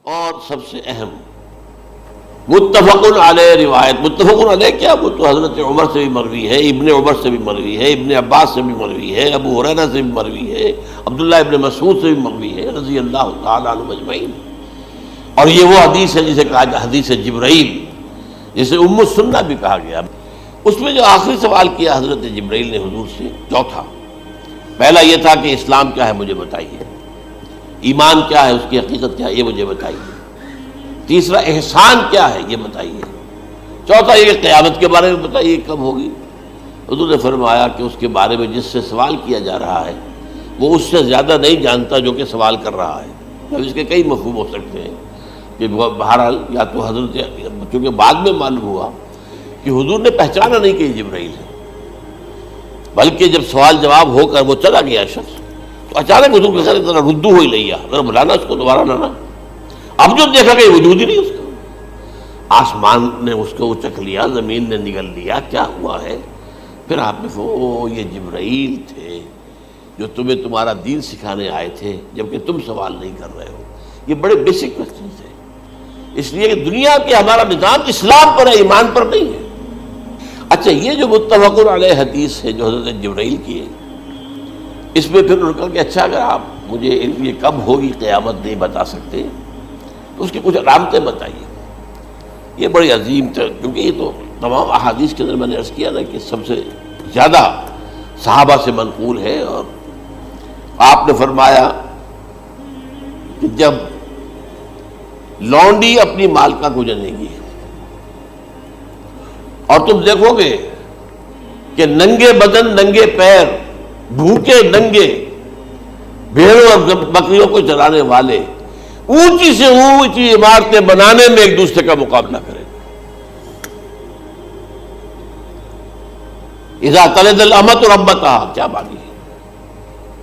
اور سب سے اہم متفق علیہ روایت، متفق علیہ کیا، وہ تو حضرت عمر سے بھی مروی ہے، ابن عمر سے بھی مروی ہے، ابن عباس سے بھی مروی ہے، ابو ہریرہ سے بھی مروی ہے، عبداللہ ابن مسعود سے بھی مروی ہے رضی اللہ تعالیٰ عنہ اجمعین۔ اور یہ وہ حدیث ہے جسے کہا جائے حدیث جبرائیل، جسے ام السنہ بھی کہا گیا۔ اس میں جو آخری سوال کیا حضرت جبرائیل نے حضور سے، چوتھا، پہلا یہ تھا کہ اسلام کیا ہے مجھے بتائیے، ایمان کیا ہے، اس کی حقیقت کیا ہے یہ مجھے بتائیے، تیسرا احسان کیا ہے یہ بتائیے، چوتھا یہ کہ قیامت کے بارے میں بتائیے کب ہوگی۔ حضور نے فرمایا کہ اس کے بارے میں جس سے سوال کیا جا رہا ہے وہ اس سے زیادہ نہیں جانتا جو کہ سوال کر رہا ہے۔ اب اس کے کئی مفہوم ہو سکتے ہیں کہ بہرحال یا تو حضرت، چونکہ بعد میں معلوم ہوا کہ حضور نے پہچانا نہیں کہ یہ جبرائیل ہے، بلکہ جب سوال جواب ہو کر وہ چلا گیا شخص تو اچانک حضور کے ساتھ ذرا ردو ہو ہی لیا، ذرا بلانا اس کو دوبارہ لانا۔ اب جو دیکھا کہ وجود ہی نہیں اس کا، آسمان نے اس کو اچک لیا، زمین نے نگل لیا، کیا ہوا ہے؟ پھر آپ نے یہ جبرائیل تھے جو تمہیں تمہارا دین سکھانے آئے تھے جبکہ تم سوال نہیں کر رہے ہو۔ یہ بڑے بیسک کوسچن تھے، اس لیے کہ دنیا کے ہمارا نظام اسلام پر ہے، ایمان پر نہیں ہے۔ اچھا، یہ جو متفق علیہ حدیث ہے جو حضرت جبرائیل کی ہے، اس میں پھر انہوں نے کہا کہ اچھا اگر آپ مجھے یہ کب ہوگی قیامت نہیں بتا سکتے تو اس کی کچھ علامتیں بتائیے۔ یہ بڑی عظیم تھا، کیونکہ یہ تو تمام احادیث کے اندر میں نے عرض کیا نا کہ سب سے زیادہ صحابہ سے منقول ہے۔ اور آپ نے فرمایا کہ جب لونڈی اپنی مالکہ کو جنے گی اور تم دیکھو گے کہ ننگے بدن ننگے پیر بھوکے ننگے بھیڑوں اور بکریوں کو چرانے والے اونچی سے اونچی عمارتیں بنانے میں ایک دوسرے کا مقابلہ کریں۔ اذا تلد الامۃ ربتها، کیا بات ہے؟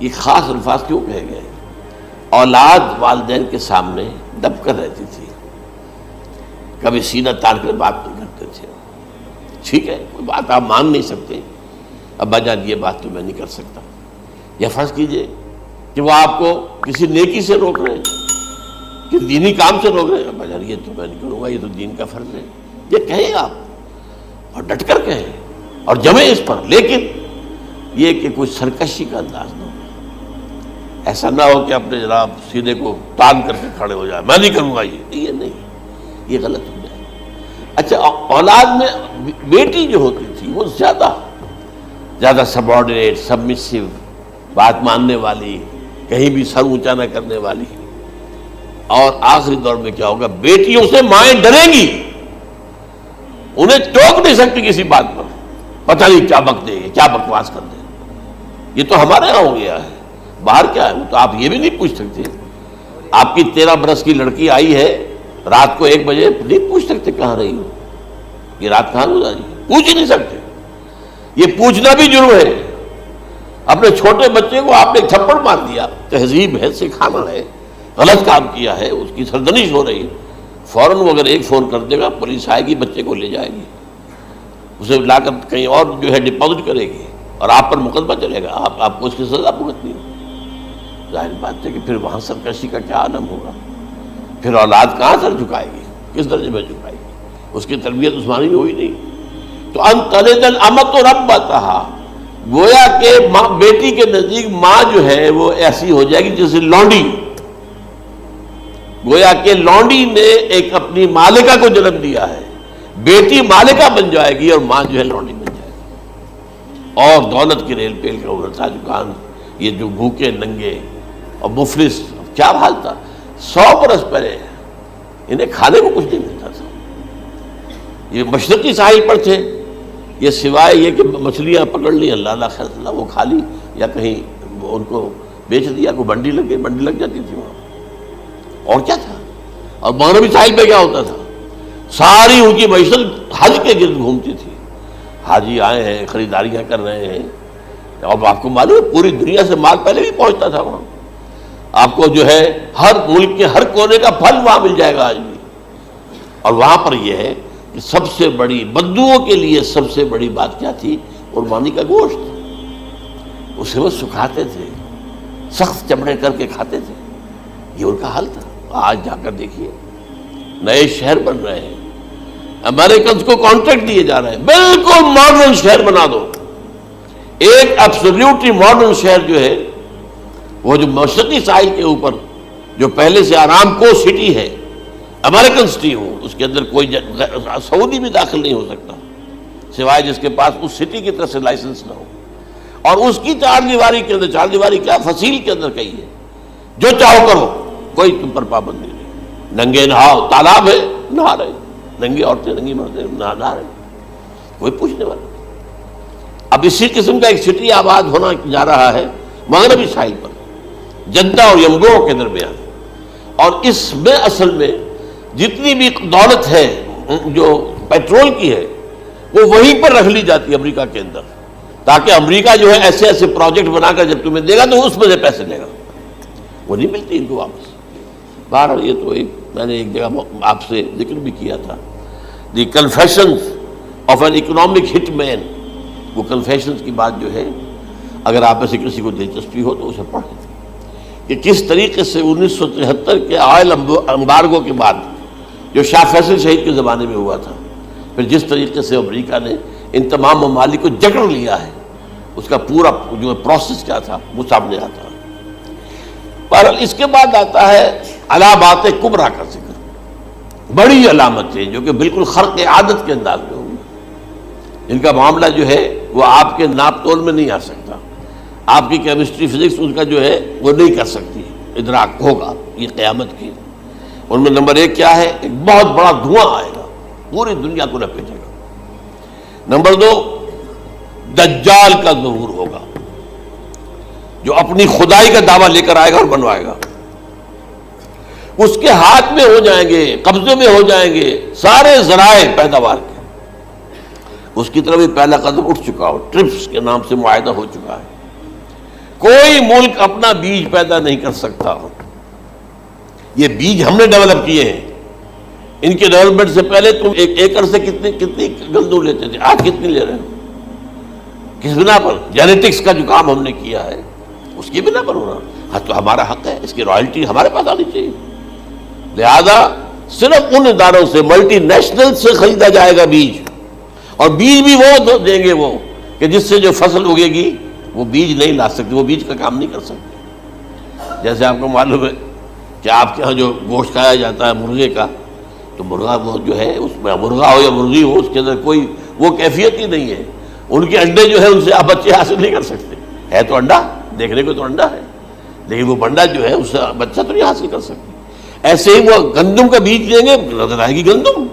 یہ خاص الفاظ کیوں کہے گئے؟ اولاد والدین کے سامنے دب کر رہتی تھی، کبھی سینہ تان کر بات نہیں کرتے تھے۔ ٹھیک ہے، کوئی بات آپ مان نہیں سکتے، ابا جان یہ بات تو میں نہیں کر سکتا، یا فرض کیجئے کہ وہ آپ کو کسی نیکی سے روک رہے ہیں، کہ دینی کام سے روک رہے ہیں، ابا جان یہ تو میں نہیں کروں گا، یہ تو دین کا فرض ہے، یہ کہیں آپ اور ڈٹ کر کہیں اور جمیں اس پر، لیکن یہ کہ کوئی سرکشی کا انداز نہ ہو، ایسا نہ ہو کہ اپنے جناب سینے کو تان کر کے کھڑے ہو جائے، میں نہیں کروں گا، یہ نہیں، یہ غلط ہو جائے۔ اچھا، اولاد میں بیٹی جو ہوتی تھی وہ زیادہ سبارڈینیٹ، سبمسیو، بات ماننے والی، کہیں بھی سر اونچا نہ کرنے والی، اور آخری دور میں کیا ہوگا، بیٹیوں سے مائیں ڈریں گی، انہیں ٹوک نہیں سکتی کسی بات پر، پتہ نہیں کیا بک دے، کیا بکواس کر دے۔ یہ تو ہمارے یہاں ہو گیا ہے، باہر کیا ہے وہ تو آپ یہ بھی نہیں پوچھ سکتے۔ آپ کی 13 برس کی لڑکی آئی ہے رات کو 1 بجے، نہیں پوچھ سکتے کہاں رہی ہو، یہ رات کہاں گزاری، پوچھ ہی نہیں سکتے۔ یہ پوچھنا بھی جرم ہے۔ اپنے چھوٹے بچے کو آپ نے تھپڑ مار دیا، تہذیب ہے، سکھانا ہے، غلط کام کیا ہے، اس کی سرزنش ہو رہی ہے، فوراً وہ اگر ایک فون کر دے گا پولیس آئے گی، بچے کو لے جائے گی، اسے لا کر کہیں اور جو ہے ڈپازٹ کرے گی اور آپ پر مقدمہ چلے گا، آپ کو اس کی سزا بھگتنی ہے۔ ظاہر بات ہے کہ پھر وہاں سرکشی کا کیا عالم ہوگا، پھر اولاد کہاں سر جھکائے گی، کس درجے میں جھکائے گی، اس کی تربیت عثمانی ہوئی نہیں۔ تو ان تلد الامۃ ربتها، گویا کہ ماں بیٹی کے نزدیک ماں جو ہے وہ ایسی ہو جائے گی جیسے لونڈی، گویا کہ لونڈی نے ایک اپنی مالکہ کو جنم دیا ہے، بیٹی مالکہ بن جائے گی اور ماں جو ہے لونڈی بن جائے گی، اور دولت کی ریل پیل کا ابھرتا دکان، یہ جو بھوکے ننگے اور مفلس، کیا حال تھا 100 برس پہلے، انہیں کھانے کو کچھ نہیں ملتا تھا۔ یہ مشرقی ساحل پر تھے، یہ سوائے یہ کہ مچھلیاں پکڑ لی، اللہ خیر اللہ وہ کھا لی، یا کہیں ان کو بیچ دیا، کوئی بنڈی لگ گئی، بنڈی لگ جاتی تھی وہاں، اور کیا تھا۔ اور مغربی ساحل پہ کیا ہوتا تھا، ساری ان کی معیشت حج کے گرد گھومتی تھی، حاجی آئے ہیں، خریداریاں کر رہے ہیں، اور آپ کو معلوم ہے پوری دنیا سے مال پہلے بھی پہنچتا تھا وہاں، آپ کو جو ہے ہر ملک کے ہر کونے کا پھل وہاں مل جائے گا آج بھی۔ اور وہاں پر یہ ہے کہ سب سے بڑی بدوؤں کے لیے سب سے بڑی بات کیا تھی، قربانی کا گوشت، اسے وہ سکھاتے تھے، سخت چمڑے کر کے کھاتے تھے، یہ ان کا حل تھا۔ آج جا کر دیکھیے نئے شہر بن رہے ہیں، امریکنز کو کانٹریکٹ دیے جا رہے ہیں، بالکل ماڈرن شہر بنا دو۔ ایک ایبسولوٹلی ماڈرن شہر جو ہے وہ جو مشرقی ساحل کے اوپر جو پہلے سے آرام کو سٹی ہے، امریکن سٹی ہو، اس کے اندر کوئی سعودی بھی داخل نہیں ہو سکتا سوائے جس کے پاس اس سٹی کی طرف سے لائسنس نہ ہو، اور اس کی چار دیواری کے اندر، چار دیواری کیا فصیل کے اندر کہی ہے، جو چاہو کرو، کوئی تم پر پابندی نہیں، ننگے نہاؤ، تالاب ہے نہا رہے، ننگی عورتیں ننگی مرد نہا رہے، کوئی پوچھنے والا۔ اب اسی قسم کا ایک سٹی آباد ہونا جا رہا ہے مغربی ساحل پر، جدہ اور یمگو کے درمیان، اور اس میں اصل میں جتنی بھی دولت ہے جو پیٹرول کی ہے وہ وہیں پر رکھ لی جاتی ہے امریکہ کے اندر، تاکہ امریکہ جو ہے ایسے ایسے پروجیکٹ بنا کر جب تمہیں دے گا تو اس میں سے پیسے لے گا، وہ نہیں ملتی ان کو واپس۔ بہرحال یہ تو میں نے ایک جگہ آپ سے ذکر بھی کیا تھا، دی کنفیشنز آف این اکنامک ہٹ مین، وہ کنفیشنز کی بات جو ہے اگر آپ میں سے کسی کو دلچسپی ہو تو اسے پڑھیں کہ کس طریقے سے 1973 کے آئل امبارگو کے بعد جو شاہ فیصل شہید کے زمانے میں ہوا تھا، پھر جس طریقے سے امریکہ نے ان تمام ممالک کو جکڑ لیا ہے، اس کا پورا جو پروسیس کیا تھا وہ سامنے آتا ہے۔ پر اس کے بعد آتا ہے علامات کبریٰ کا ذکر، بڑی علامتیں جو کہ بالکل خرق عادت کے انداز میں ہوگی، ان کا معاملہ جو ہے وہ آپ کے ناپ تول میں نہیں آ سکتا، آپ کی کیمسٹری فزکس ان کا جو ہے وہ نہیں کر سکتی، ادراک ہوگا یہ قیامت کی۔ ان میں نمبر ایک کیا ہے، ایک بہت بڑا دھواں آئے گا، پوری دنیا کو لپیٹے گا۔ نمبر دو، دجال کا ظہور ہوگا جو اپنی خدائی کا دعویٰ لے کر آئے گا اور بنوائے گا، اس کے ہاتھ میں ہو جائیں گے، قبضے میں ہو جائیں گے سارے ذرائع پیداوار کے، اس کی طرف بھی پہلا قدم اٹھ چکا ہو، ٹرپس کے نام سے معاہدہ ہو چکا ہے، کوئی ملک اپنا بیج پیدا نہیں کر سکتا، یہ بیج ہم نے ڈیولپ کیے ہیں، ان کے ڈیولپمنٹ سے پہلے تم ایک ایکڑ سے کتنی گندم لیتے تھے، آج کتنی لے رہے ہو، کس بنا پر؟ جینیٹکس کا جو کام ہم نے کیا ہے اس کی بنا پر ہونا، ہاں تو ہمارا حق ہے، اس کی رائلٹی ہمارے پاس آنی چاہیے، لہذا صرف ان اداروں سے، ملٹی نیشنل سے خریدا جائے گا بیج، اور بیج بھی وہ دیں گے وہ کہ جس سے جو فصل اگے گی وہ بیج نہیں لا سکتے، وہ بیج کا کام نہیں کر سکتے۔ جیسے آپ کو معلوم ہے کہ آپ کے ہاں جو گوشت کھایا جاتا ہے مرغے کا، تو مرغا وہ جو ہے اس میں مرغا ہو یا مرغی ہو، اس کے اندر کوئی وہ کیفیت ہی نہیں ہے، ان کے انڈے جو ہے ان سے آپ بچے حاصل نہیں کر سکتے، ہے تو انڈا، دیکھنے کو تو انڈا ہے لیکن وہ بنڈا جو ہے اس سے بچہ تو نہیں حاصل کر سکتے۔ ایسے ہی وہ گندم کا بیج دیں گے، نظر آئے گی گندم،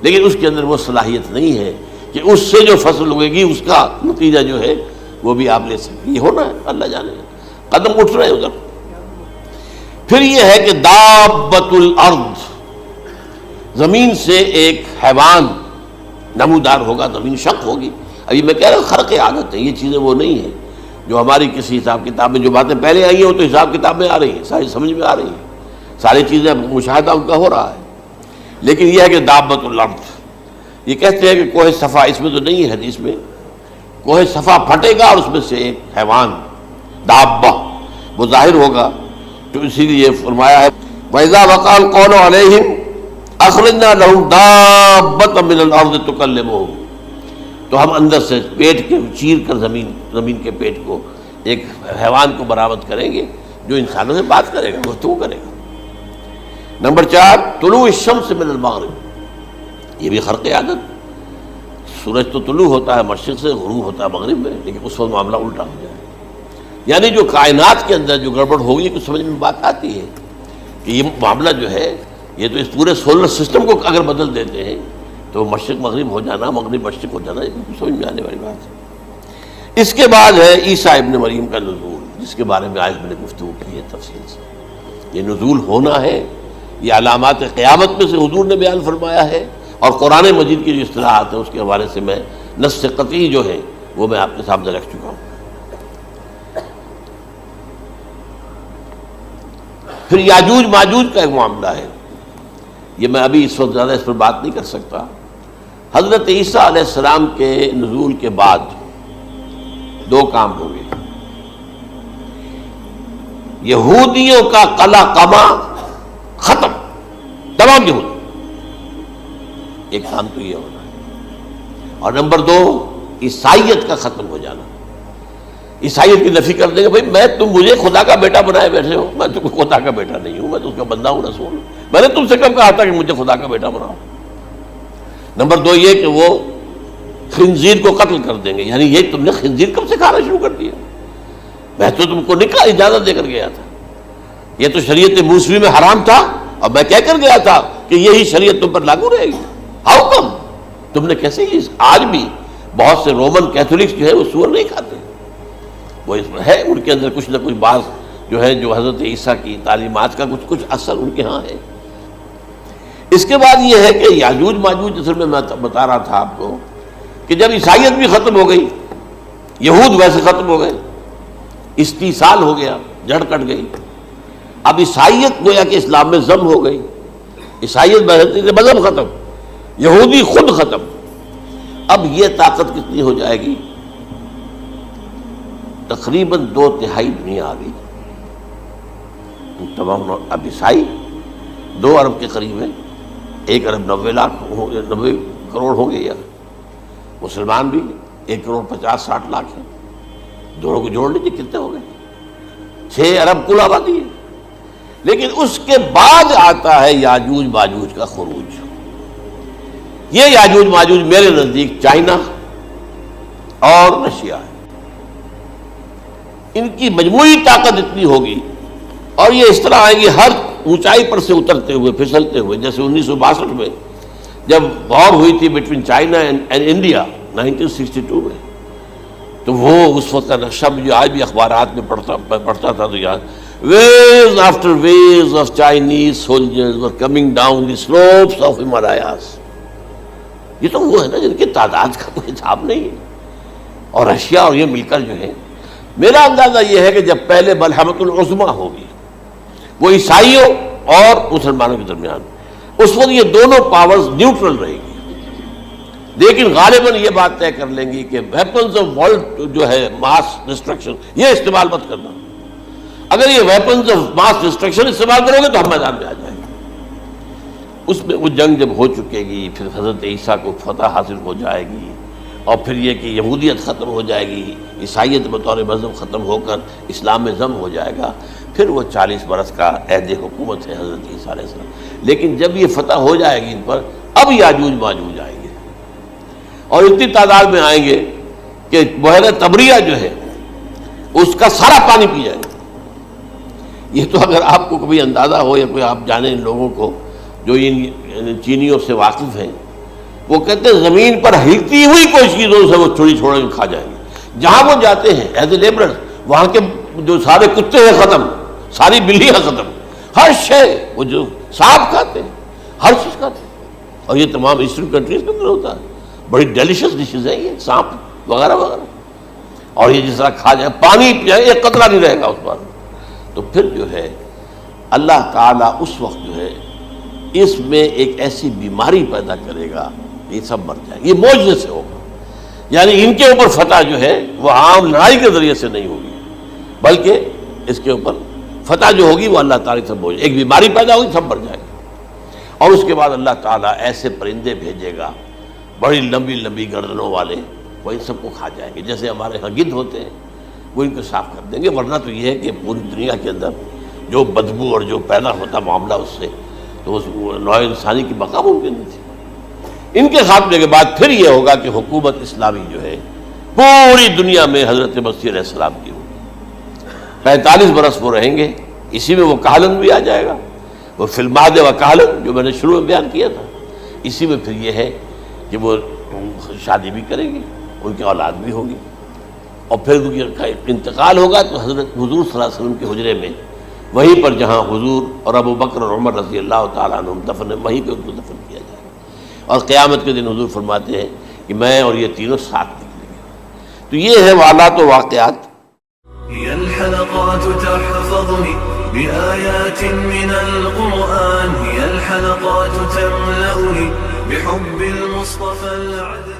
لیکن اس کے اندر وہ صلاحیت نہیں ہے کہ اس سے جو فصل اگے گی اس کا نتیجہ جو ہے وہ بھی آپ لے سکتے۔ یہ ہونا ہے، اللہ جانے، قدم اٹھ رہے ہیں ادھر۔ پھر یہ ہے کہ دابۃ الارض، زمین سے ایک حیوان نمودار ہوگا، زمین شق ہوگی۔ ابھی میں کہہ رہا ہوں خرق عادت ہے، یہ چیزیں وہ نہیں ہیں جو ہماری کسی حساب کتاب میں جو باتیں پہلے آئی ہیں وہ تو حساب کتاب میں آ رہی ہیں، ساری سمجھ میں آ رہی ہیں، ساری چیزیں مشاہدہ ان کا ہو رہا ہے، لیکن یہ ہے کہ دابۃ الارض، یہ کہتے ہیں کہ کوہ صفا، اس میں تو نہیں ہے حدیث میں، کوہ صفا پھٹے گا اور اس میں سے ایک حیوان دابہ وہ ظاہر ہوگا، تو اسی لیے فرمایا ہے وَإِذَا وَقَعَ الْقَوْلُ عَلَيْهِمْ أَخْرَجْنَا لَهُمْ دَابَّةً مِّنَ الْأَرْضِ تُكَلِّمُهُمْ، تو ہم اندر سے پیٹ کے چیر کر زمین کے پیٹ کو ایک حیوان کو برآمد کریں گے جو انسانوں سے بات کرے گا، گفتگو کرے گا۔ نمبر 4، طلوع الشمس من المغرب، یہ بھی خرق عادت، سورج تو طلوع ہوتا ہے مشرق سے، غروب ہوتا ہے مغرب میں، لیکن اس وقت معاملہ الٹا ہو جائے، یعنی جو کائنات کے اندر جو گڑبڑ ہوگی کچھ سمجھ میں بات آتی ہے کہ یہ معاملہ جو ہے یہ تو اس پورے سولر سسٹم کو اگر بدل دیتے ہیں تو مشرق مغرب ہو جانا، مغرب مشرق ہو جانا، یہ سمجھ میں آنے والی بات ہے۔ اس کے بعد ہے عیسیٰ ابن مریم کا نزول، جس کے بارے میں آج میں نے گفتگو کی ہے تفصیل سے۔ یہ نزول ہونا ہے، یہ علامات قیامت میں سے حضور نے بیان فرمایا ہے، اور قرآن مجید کی جو اصطلاحات ہیں اس کے حوالے سے میں نص قطعی جو ہے وہ میں آپ کے سامنے رکھ چکا ہوں۔ پھر یاجوج ماجوج کا ایک معاملہ ہے، یہ میں ابھی اس وقت زیادہ اس پر بات نہیں کر سکتا۔ حضرت عیسیٰ علیہ السلام کے نزول کے بعد دو کام ہوں گے، یہودیوں کا قلع قمع تمام یہود. ایک کام تو یہ ہونا ہے. اور نمبر 2 عیسائیت کا ختم ہو جانا. عیسائیت کی نفی کر دیں گے. بھائی تم مجھے خدا کا بیٹا بنائے بیٹھے ہو, میں تم خدا کا بیٹا نہیں ہوں, میں تو اس کا بندہ ہوں, رسول ہوں. میں نے تم سے کب کہا تھا کہ مجھے خدا کا بیٹا بناؤ. نمبر 2 یہ کہ وہ خنزیر کو قتل کر دیں گے. یعنی یہ تم نے خنزیر کب سے کھانا شروع کر دیا؟ میں تو تم کو نکاح اجازت دے کر گیا تھا. یہ تو شریعت موسوی میں حرام تھا اور میں کہہ کر گیا تھا کہ یہی شریعت تم پر لاگو رہے گی. How come? تم نے کیسے یہ؟ آج بھی بہت سے رومن کیتھولکس جو ہے وہ سور نہیں کھاتے. وہ اس میں ہے ان کے اندر کچھ نہ کچھ بات جو ہے جو حضرت عیسیٰ کی تعلیمات کا کچھ اثر ان کے ہاں ہے. اس کے بعد یہ ہے کہ یاجوج ماجوج اصل میں بتا رہا تھا آپ کو کہ جب عیسائیت بھی ختم ہو گئی, یہود ویسے ختم ہو گئے, استیصال ہو گیا, جڑ کٹ گئی. اب عیسائیت گویا کہ اسلام میں ضم ہو گئی. عیسائیت مذہب ختم, یہودی خود ختم. اب یہ طاقت کتنی ہو جائے گی؟ تقریباً 2/3 دنیا آ گئی. تمام اب عیسائی 2 ارب کے قریب ہے, 1 ارب 90 کروڑ ہوں گے, یا مسلمان بھی 1,50,60,00,000 ہیں. دونوں کو جوڑ لیجیے کتنے ہو گئے؟ 6 ارب کل آبادی ہے. لیکن اس کے بعد آتا ہے یاجوج ماجوج کا خروج. یہ یاجوج ماجوج میرے نزدیک چائنا اور رشیا ہے. ان کی مجموعی طاقت اتنی ہوگی اور یہ اس طرح آئیں گی ہر اونچائی پر سے اترتے ہوئے, پھسلتے ہوئے. جیسے 1962 میں جب وار ہوئی تھی بٹوین چائنا اینڈ انڈیا 1962 میں, تو وہ اس وقت کا نقشہ جو آج بھی اخبارات میں پڑھتا تھا تو یاد, waves after waves of Chinese soldiers were coming down the slopes of Himalayas. یہ تو وہ ہے نا جن کی تعداد کا کوئی حساب نہیں ہے. اور رشیا اور یہ مل کر جو ہے, میرا اندازہ یہ ہے کہ جب پہلے ملحمۃ العظمیٰ ہوگی وہ عیسائیوں اور مسلمانوں کے درمیان, اس وقت یہ دونوں پاورز نیوٹرل رہے گی. لیکن غالباً یہ بات طے کر لیں گی کہ ویپنز آف ورلڈ جو ہے ماس ڈسٹرکشن یہ استعمال مت کرنا. اگر یہ ویپنز آف ماس ڈسٹرکشن استعمال کرو گے تو ہم میدان میں آ جائیں گے. اس میں وہ جنگ جب ہو چکے گی, پھر حضرت عیسیٰ کو فتح حاصل ہو جائے گی, اور پھر یہ کہ یہودیت ختم ہو جائے گی, عیسائیت بطور مذہب ختم ہو کر اسلام میں ضم ہو جائے گا. پھر وہ 40 برس کا عہد حکومت ہے حضرت عیسیٰ علیہ السلام. لیکن جب یہ فتح ہو جائے گی ان پر, اب یاجوج ماجوج آئیں گے اور اتنی تعداد میں آئیں گے کہ بحیرہ طبریہ جو ہے اس کا سارا پانی پی جائے گا. یہ تو اگر آپ کو کبھی اندازہ ہو یا کوئی آپ جانیں ان لوگوں کو جو ان چینیوں سے واقف ہیں, وہ کہتے ہیں زمین پر ہلتی ہوئی کوئی چیزوں سے وہ چھوڑی چھوڑ کے کھا جائیں گے. جہاں وہ جاتے ہیں ایز اے لیبرر, وہاں کے جو سارے کتے ہیں ختم, ساری بلیاں ختم, ہر شے وہ جو سانپ کھاتے ہیں, ہر چیز کھاتے ہیں. اور یہ تمام ایسٹرن کنٹریز کے اندر ہوتا ہے. بڑی ڈیلیشس ڈشز ہیں یہ سانپ وغیرہ وغیرہ. اور یہ جس طرح کھا جائے, پانی پئے, ایک قطرہ نہیں رہے گا اس پر. تو پھر جو ہے اللہ تعالیٰ اس وقت جو ہے اس میں ایک ایسی بیماری پیدا کرے گا, یہ سب مر جائیں گے. یہ معجزے سے ہوگا. یعنی ان کے اوپر فتح جو ہے وہ عام لڑائی کے ذریعے سے نہیں ہوگی, بلکہ اس کے اوپر فتح جو ہوگی وہ اللہ تعالیٰ سے بوجھ, ایک بیماری پیدا ہوگی, سب مر جائے گا. اور اس کے بعد اللہ تعالیٰ ایسے پرندے بھیجے گا بڑی لمبی لمبی گردنوں والے, وہ ان سب کو کھا جائیں گے. جیسے ہمارے ہاں گدھ ہوتے ہیں وہ ان کو صاف کر دیں گے. ورنہ تو یہ ہے کہ پوری دنیا کے اندر جو بدبو اور جو پیدا ہوتا معاملہ اس سے, تو اس نوع انسانی کی بقا ممکن نہیں تھی. ان کے خاتمے کے بعد پھر یہ ہوگا کہ حکومت اسلامی جو ہے پوری دنیا میں حضرت مسیح علیہ السلام کی ہوگی. 45 برس وہ رہیں گے. اسی میں وہ کہلن بھی آ جائے گا, وہ فی المہد و کہلن جو میں نے شروع میں بیان کیا تھا. اسی میں پھر یہ ہے کہ وہ شادی بھی کریں گے, ان کی اولاد بھی ہوگی, اور پھر ان کا انتقال ہوگا تو حضرت حضور صلی اللہ علیہ وسلم کے حجرے میں, وہیں پر جہاں حضور اور ابو بکر اور عمر رضی اللہ تعالیٰ عنہ دفن, وہیں پہ ان کو دفن کیا جائے گا. اور قیامت کے دن حضور فرماتے ہیں کہ میں اور یہ تینوں ساتھ نکلیں گے. تو یہ ہے حالات و واقعات. هي الحلقات تحفظني بآيات من القرآن, هي الحلقات تملأني بحب المصطفى العدل.